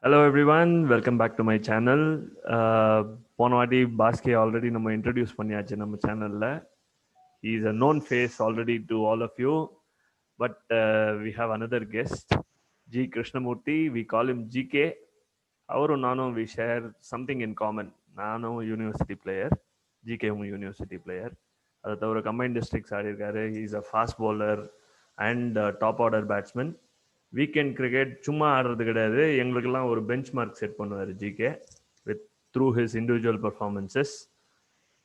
Hello everyone, welcome back to my channel. போன வாட்டி பாஸ்கே already நம்ம இன்ட்ரடியூஸ் பண்ணியாச்சு நம்ம சேனல்ல. He is a known face already to all of you, but we have another guest, G Krishnamurthy. We call him GK. அவரும் நானும் we share something in common. நானும் university player, ஜிகேவும் university player. அதை தவிர combine districts ஆடி இருக்காரு. He is a fast bowler and top order batsman. Weekend cricket சும்மா ஆடுறது கிடையாது, எங்களுக்கெல்லாம் ஒரு பெஞ்ச் மார்க் செட் பண்ணுவார் GK with through his individual performances.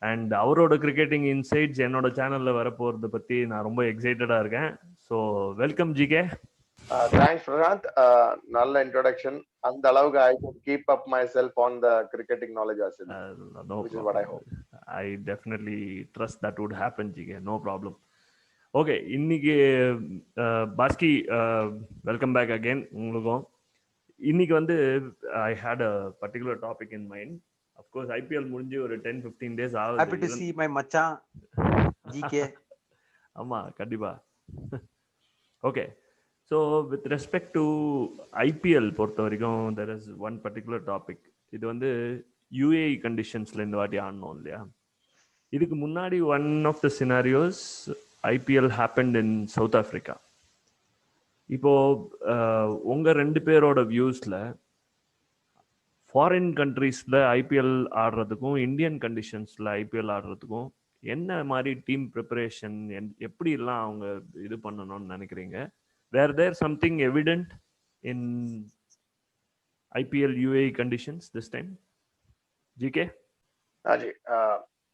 And அவரோட கிரிக்கெட்டிங் இன்சைட்ஸ் என்னோட சேனலில் வரப்போகிறத பற்றி நான் ரொம்ப எக்ஸைட்டடாக இருக்கேன். So welcome GK. Thanks, Prashant. Null introduction. And I could keep up myself on the cricketing knowledge as well, which is what I hope. I definitely trust that would happen, GK. No problem. Okay, இன்னைக்கு Baski welcome back again. உங்களுக்கும் இன்னைக்கு வந்து I had a particular topic in mind. Of course IPL முடிஞ்சு ஒரு 10-15 days ஆகுது. Happy to see my மச்சான் GK. ஆமா, கண்டிப்பா. Okay, so with respect to IPL பொறுத்த வரைக்கும் there is one particular topic. இது வந்து யூஏஇ கண்டிஷன்ஸில் இந்த வாட்டி ஆடணும் இல்லையா? இதுக்கு முன்னாடி one of the scenarios IPL happened in South Africa. இப்போது உங்கள் ரெண்டு பேரோட வியூஸில் ஃபாரின் கண்ட்ரீஸில் ஐபிஎல் ஆடுறதுக்கும் இந்தியன் கண்டிஷன்ஸில் ஐபிஎல் ஆடுறதுக்கும் என்ன மாதிரி டீம் ப்ரிப்பரேஷன் எப்படிலாம் அவங்க இது பண்ணணும்னு நினைக்கிறீங்க? Where there something evident in IPL UAE conditions this time? GK.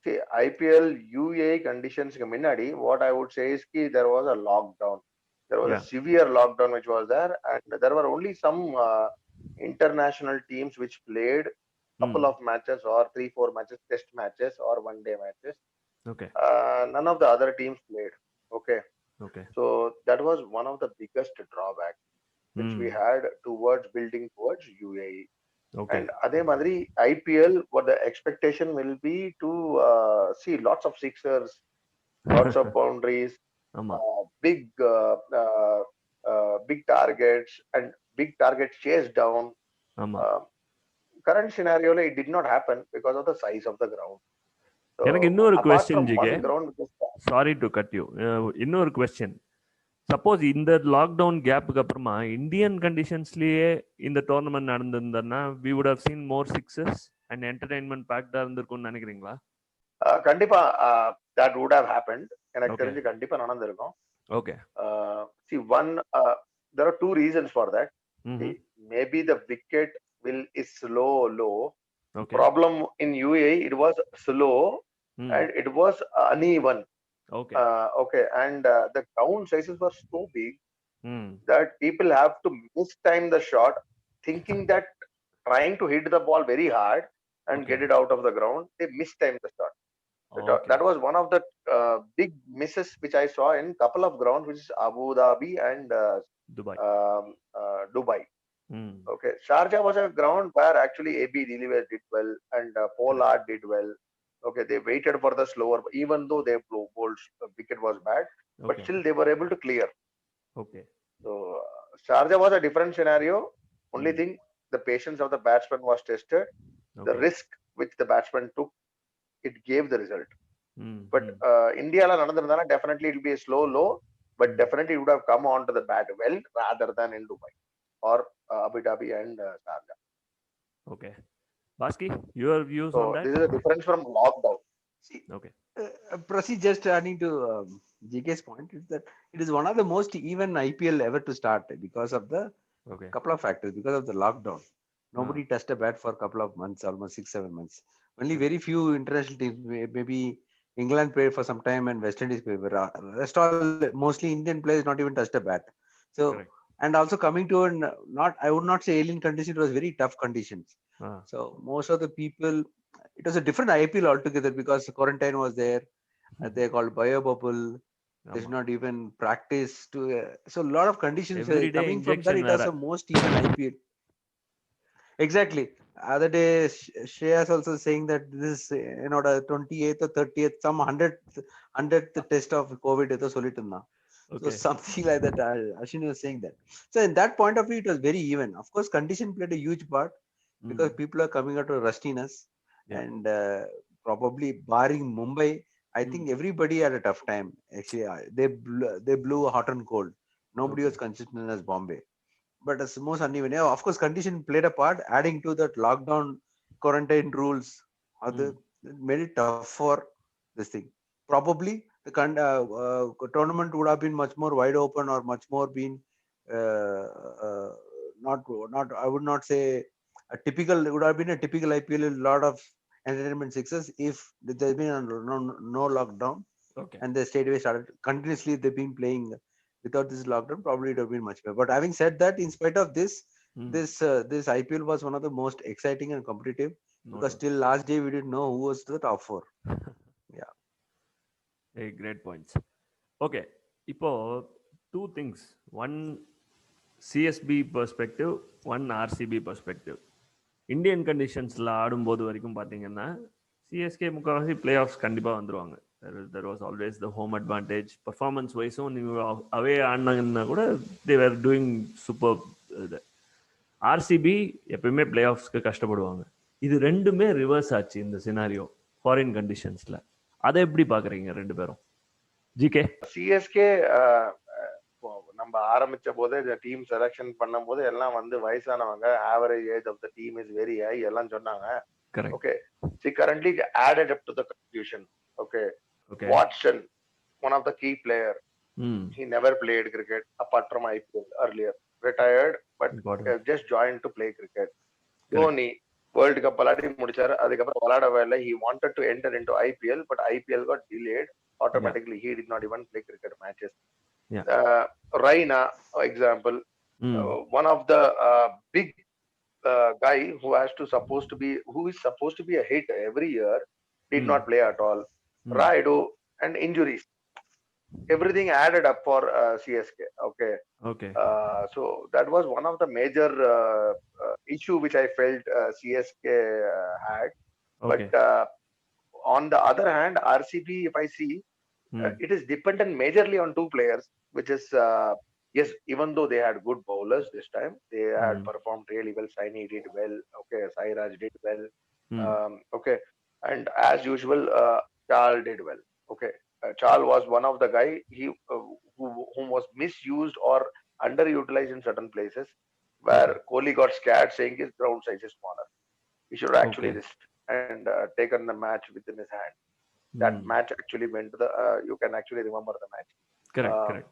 See, IPL UAE conditions minadi, what I would say is ki there was a lockdown. There was a severe lockdown which was there, and there were only some international teams which played couple of matches or 3-4 matches, test matches or one-day matches. Okay. None of the other teams played. Okay. Okay. So that was one of the biggest drawback which we had towards building towards UAE. Okay. And அதே மாதிரி IPL, what the expectation will be to see lots of sixers, lots of boundaries, big targets and big targets chased down. Current scenario it did not happen because of the size of the ground. எனக்கு இன்னொரு question GK, sorry to cut you. இன்னொரு question. Suppose இந்த lockdown கேப்புக்கு அப்புறமா Indian கண்டிஷன்ஸ்லயே இந்த tournament நடந்திருந்தா we would have seen more sixes and entertainment packed-ஆ இருந்திருக்கும்னு நினைக்கிறீங்களா? கண்டிப்பா that would have happened. எனக்கு தெரிஞ்சு கண்டிப்பா நடந்திருக்கும். Okay. See, there are two reasons for that. Maybe the wicket is low. Okay. Problem in UAE, it was slow and it was uneven. Okay. And the ground sizes were so big that people have to mistime the shot, thinking that trying to hit the ball very hard and get it out of the ground, they mistime the shot. That was one of the big misses which I saw in couple of grounds, which is Abu Dhabi and Dubai. Okay, Sharjah was a ground where actually AB de Villiers did well and Pollard did well. Okay, they waited for the slower, even though their wicket was bad, but still they were able to clear. Okay. So Sharjah was a different scenario. Only thing, the patience of the batsman was tested. The risk which the batsman took, it gave the result. But India definitely it will be a slow low, but definitely it would have come on to the bat well rather than in Dubai or Abu Dhabi and Sharjah. Okay. Baski, your views on that? This is a difference from lockdown. See, proceed just adding to GK's point is that it is one of the most even IPL ever to start because of the couple of factors. Because of the lockdown, nobody touched a bat for a couple of months, almost 6-7 months. Only very few international teams, maybe England played for some time and West Indies played. Rest all mostly Indian players not even touched a bat. So and also coming to I would not say alien conditions, it was very tough conditions. So most of the people, it was a different IPL altogether because quarantine was there. They called bio bubble. They should not even practice to. So a lot of conditions coming from that. It was the most even IPL. Exactly. Other day, Shreyas also saying that this, the 28th or 30th, some 100th test of COVID. So something like that. Ashwin was saying that. So in that point of view, it was very even. Of course, condition played a huge part because people are coming out of rustiness, and probably barring Mumbai, I think everybody had a tough time. Actually, they blew hot and cold. Nobody was consistent as Bombay. But it's most uneven. Yeah, of course, condition played a part, adding to that lockdown quarantine rules. Other made it tough for this thing. Probably the tournament would have been much more wide open or much more been uh, uh, not I would not say a typical. It would have been a typical IPL. A lot of entertainment success if there's been no lockdown and the straightaway started continuously. They've been playing without this lockdown. Probably it would have been much better. But having said that, in spite of this, this IPL was one of the most exciting and competitive because till last day we didn't know who was the top four. Yeah. Hey, great points. Okay, இப்போ two things. One CSB perspective, one RCB perspective. Indian கண்டிஷன்ஸில் ஆடும்போது வரைக்கும் பார்த்தீங்கன்னா CSK முக்கால்வாசி play offs கண்டிப்பாக வந்துடுவாங்க. There was always the home advantage. Performance வைஸும் நீங்கள் அவே ஆடினாங்கன்னா கூட தேர் டூயிங் சூப்பர். இது ஆர்சிபி எப்பயுமே பிளே ஆஃப்ஸ்க்கு கஷ்டப்படுவாங்க. இது ரெண்டுமே ரிவர்ஸ் ஆச்சு இந்த சினாரியோ ஃபாரின் கண்டிஷன்ஸில். அதை எப்படி பார்க்குறீங்க ரெண்டு பேரும்? ஜிகே சிஎஸ்கே நம்ம ஆரம்பிச்ச போது இந்த டீம் செலக்ஷன் பண்ணும் போது எல்லாம் வந்து வயசானவங்க, average age of the team is very high எல்லாம் சொன்னாங்க. Okay, see currently added up to the confusion. Okay, Watson, one of the key player, he never played cricket apart from IPL earlier, retired but just joined to play cricket. Dhoni world cup விளையாடி முடிச்சாரு, அதுக்கப்புறம் விளையாடவே இல்லை. He wanted to enter into IPL but IPL got delayed automatically. He did not even play cricket matches. Raina example, one of the big guy who is supposed to be a hit every year, did not play at all. Raidu and injuries, everything added up for CSK. Okay. So that was one of the major issue which I felt CSK had. But on the other hand, RCB, if I see, it is dependent majorly on two players, which is yes, even though they had good bowlers this time, they had performed really well. Saini did well. Okay, Sairaj did well. Okay, and as usual, Chal did well. Okay, Chal was one of the guy whom was misused or underutilized in certain places, where Kohli got scared, saying his ground size is smaller. He should have actually risked and taken the match within his hand. That match actually went to the. You can actually remember the match. Correct.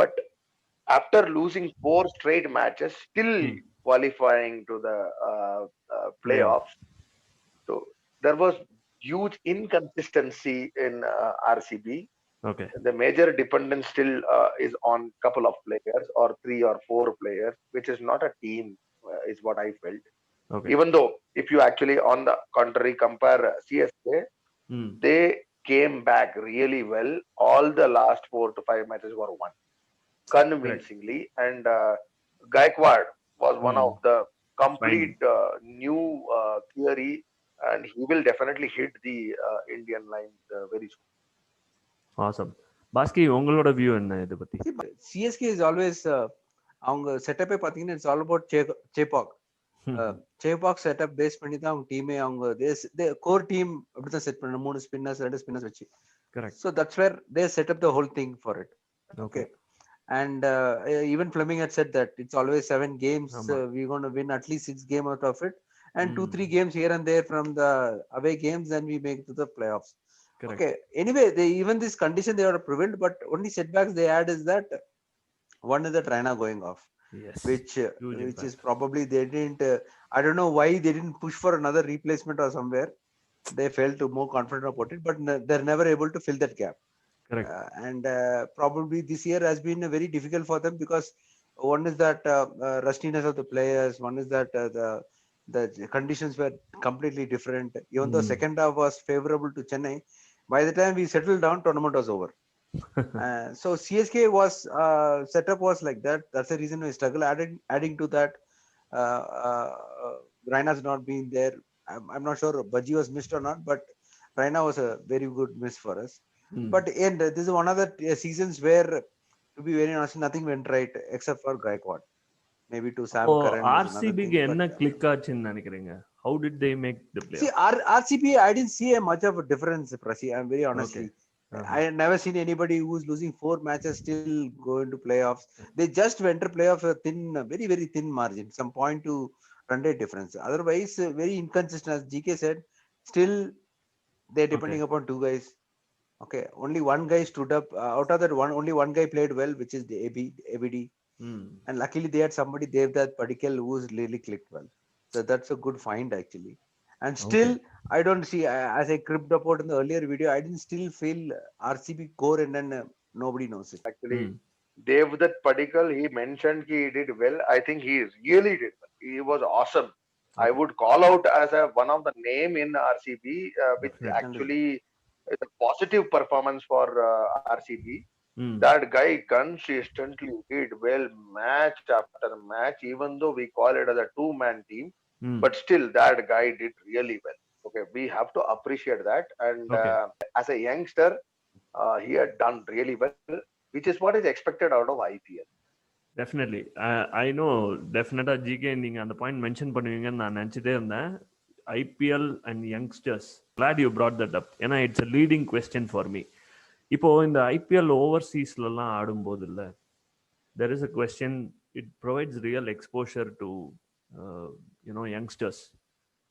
But after losing 4 straight matches, still qualifying to the playoffs, so there was huge inconsistency in RCB. Okay. The major dependence still is on couple of players or 3 or 4 players, which is not a team, is what I felt. Okay. Even though if you actually on the contrary compare CSK, they came back really well. All the last 4 to 5 matches were won convincingly. And Gaikwad was one of the complete new theory, and he will definitely hit the Indian lines very soon. Awesome. Baski, உங்களோட view என்ன இத பத்தி? CSK is always அவங்க செட்டப்பே பாத்தீங்கன்னா it's all about Chepauk. Chepauk setup base பண்ணி தான் அவங்க டீமே அவங்க கோர் டீம் அப்படிதான் செட் பண்ண 3 ஸ்பின்னர்ஸ் 2 ஸ்பின்னர்ஸ் வச்சு. Correct. So that's where they set up the whole thing for it. Okay. And even Fleming had said that it's always 7 games. We're going to win at least 6 games out of it, and 2-3 games here and there from the away games, and we make it to the playoffs. Correct. Okay. Anyway, even this condition they are prevailed, but only setbacks they had is that one is that Raina going off. Yes. Which is probably they didn't. I don't know why they didn't push for another replacement or somewhere. They felt more confident about it, but they're never able to fill that gap. Correct. And probably this year has been very difficult for them because one is that rustiness of the players, one is that the conditions were completely different. Even though second half was favorable to Chennai, by the time we settled down, tournament was over. So CSK was setup was like that. That's the reason we struggle. Adding to that, Raina's not been there. I'm not sure Baji was missed or not, but Raina was a very good miss for us. But this is one of the seasons where to be very honest, nothing went right except for Gaikwad. Maybe to Sam அப்போ Curran is another ஆர்சிபிக்கு thing. என்ன But click ஆச்சுன்னு நினைக்கிறீங்க? How did they make the see, playoffs? RCB, I didn't see a much of a difference, Prasi. I'm very honestly. I have never seen anybody who's losing 4 matches still go into playoffs. They just went to playoff a thin, very, very thin margin, some 0.2 run rate difference. Otherwise, very inconsistent. As GK said, still they're depending upon two guys. Okay, only one guy stood up. Out of that one, only one guy played well, which is the ABD. And luckily they had somebody, Devdutt Padikkal, who's really clicked well. So that's a good find actually. And still, I don't see, as I cribbed about in the earlier video, I didn't still feel RCB core and then nobody knows it. Actually, Devdutt Padikkal, he mentioned he did well. I think he really did well. He was awesome. I would call out as one of the name in RCB, which actually is a positive performance for RCB. That guy consistently did well match after match, even though we call it as a two-man team. But still, that guy did really well. Okay, we have to appreciate that. And as a youngster, he had done really well, which is what is expected out of IPL. Definitely. I know definitely GK நீங்க அந்த point mention பண்ணுவீங்கன்னு நான் நினைச்சிட்டே இருந்தேன். IPL and youngsters. Glad you brought that up. ஏன்னா it's a leading question for me. இப்போ இந்த IPL ஓவர்சீஸ்லாம் ஆடும்போது இல்லை, there is a question, it provides real exposure to you know youngsters.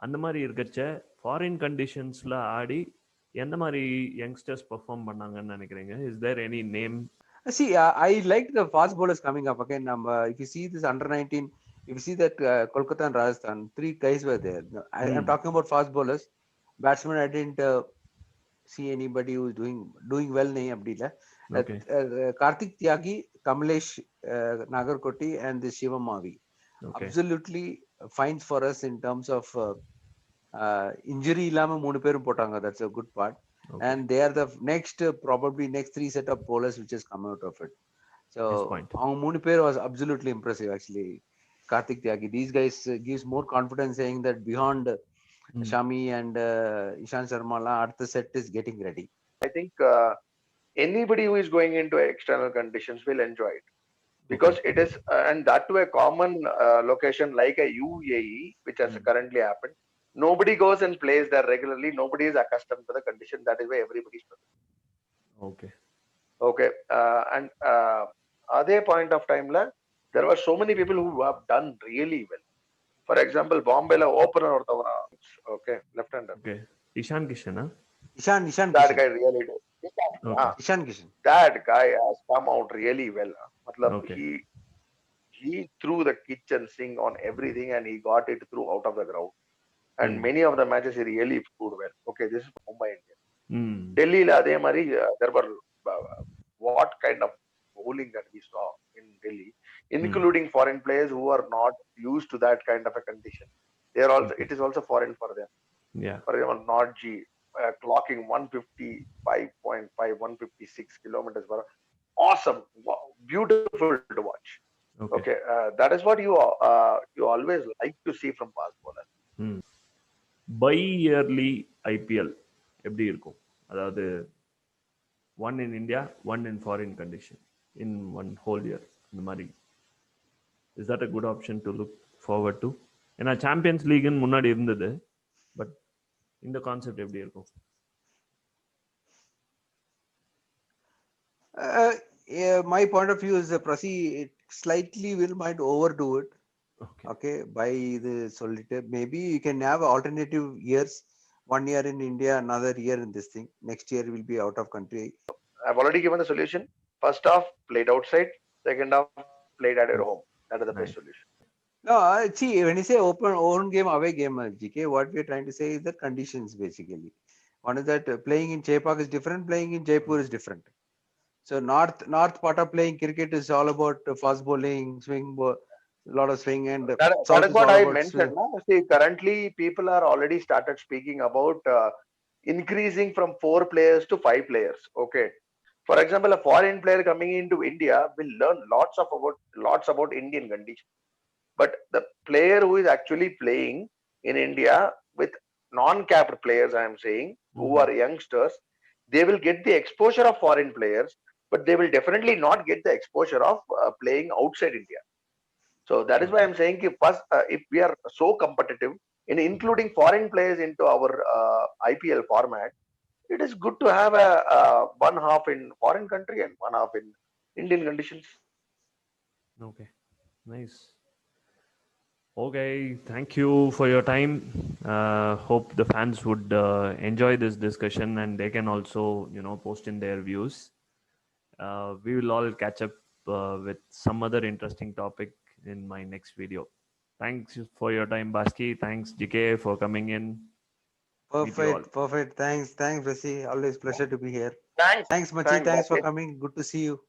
அந்த மாதிரி இருக்கச்ச ஃபாரின் கண்டிஷன்ஸில் ஆடி எந்த மாதிரி யங்ஸ்டர்ஸ் பெர்ஃபார்ம் பண்ணாங்கன்னு நினைக்கிறீங்க? Is there any name? See, I like the fast bowlers coming up again. If you see this under 19, if you see that Kolkata and Rajasthan, 3 guys were there. I'm talking about fast bowlers. Batsmen, I didn't see anybody who's doing well. Nahi abdila. Karthik Tyagi, Kamlesh Nagarkoti, and the Shivam Mavi. Absolutely fine for us in terms of injury illama 3 perum potanga. That's a good part. And they are the probably next 3 set of bowlers which has come out of it. So avanga 3 per was absolutely impressive actually. Karthik Tyagi, these guys gives more confidence, saying that beyond Shami and Ishant Sharma, the set is getting ready. I think anybody who is going into external conditions will enjoy it, because it is, and that to a common location like a UAE, which has currently happened. Nobody goes and plays there regularly. Nobody is accustomed to the condition. That is why everybody struggles. Okay. And other point of time, there were so many people who have done really well. For example, Bombay opener or left-hander. Okay. Ishan Kishan, huh? Ishan that Kishan. Guy really did. Ishan Kishan. That guy has come out really well. He threw the kitchen sink on everything and he got it through out of the ground. And many of the matches he really scored well. Okay, this is Mumbai Indians. Delhi, there were what kind of bowling that we saw in Delhi, including foreign players who are not used to that kind of a condition. They are also it is also foreign for them. For example, Nodji clocking 155.5, 156 kilometers per hour. Awesome, wow, beautiful to watch. Okay, that is what you always like to see from fast bowlers. Bi-yearly IPL எப்படி இருக்கும்? அதாவது one in India, one in foreign condition in one whole year. இந்த மாதிரி is that a good option to look forward to? ஏன்னா champions லீக்னு முன்னாடி இருந்தது, but இந்த concept எப்படி இருக்கும்? My point of view is Prasi slightly might overdo it. Okay, by the solitaire, maybe you can have alternative years. 1 year in India, another year in this thing. Next year will be out of country. I've already given the solution. First half played outside, second half played at your home. That is the best solution. No, see, when you say own game, away game, GK, what we are trying to say is the conditions basically. One is that playing in Chepauk is different, playing in Jaipur is different. So north part of playing cricket is all about fast bowling, swing ball, lot of swing, and that is what I mentioned. See, currently people are already started speaking about increasing from 4 players to 5 players. Okay, for example, a foreign player coming into India will learn lots about Indian conditions, but the player who is actually playing in India with non-capped players, I am saying, who are youngsters, they will get the exposure of foreign players, but they will definitely not get the exposure of playing outside India. So that is why I'm saying first, if we are so competitive in including foreign players into our IPL format, it is good to have a one half in foreign country and one half in Indian conditions. Okay, nice. Okay, thank you for your time. Hope the fans would enjoy this discussion, and they can also, post in their views. We will all catch up with some other interesting topic in my next video. Thanks for your time, Baski. Thanks, GK, for coming in. Meet you all. Perfect. Thanks, Rasi. Always pleasure to be here. Thanks. Thanks, Machi. Thanks for Bhaskar. coming. Good to see you.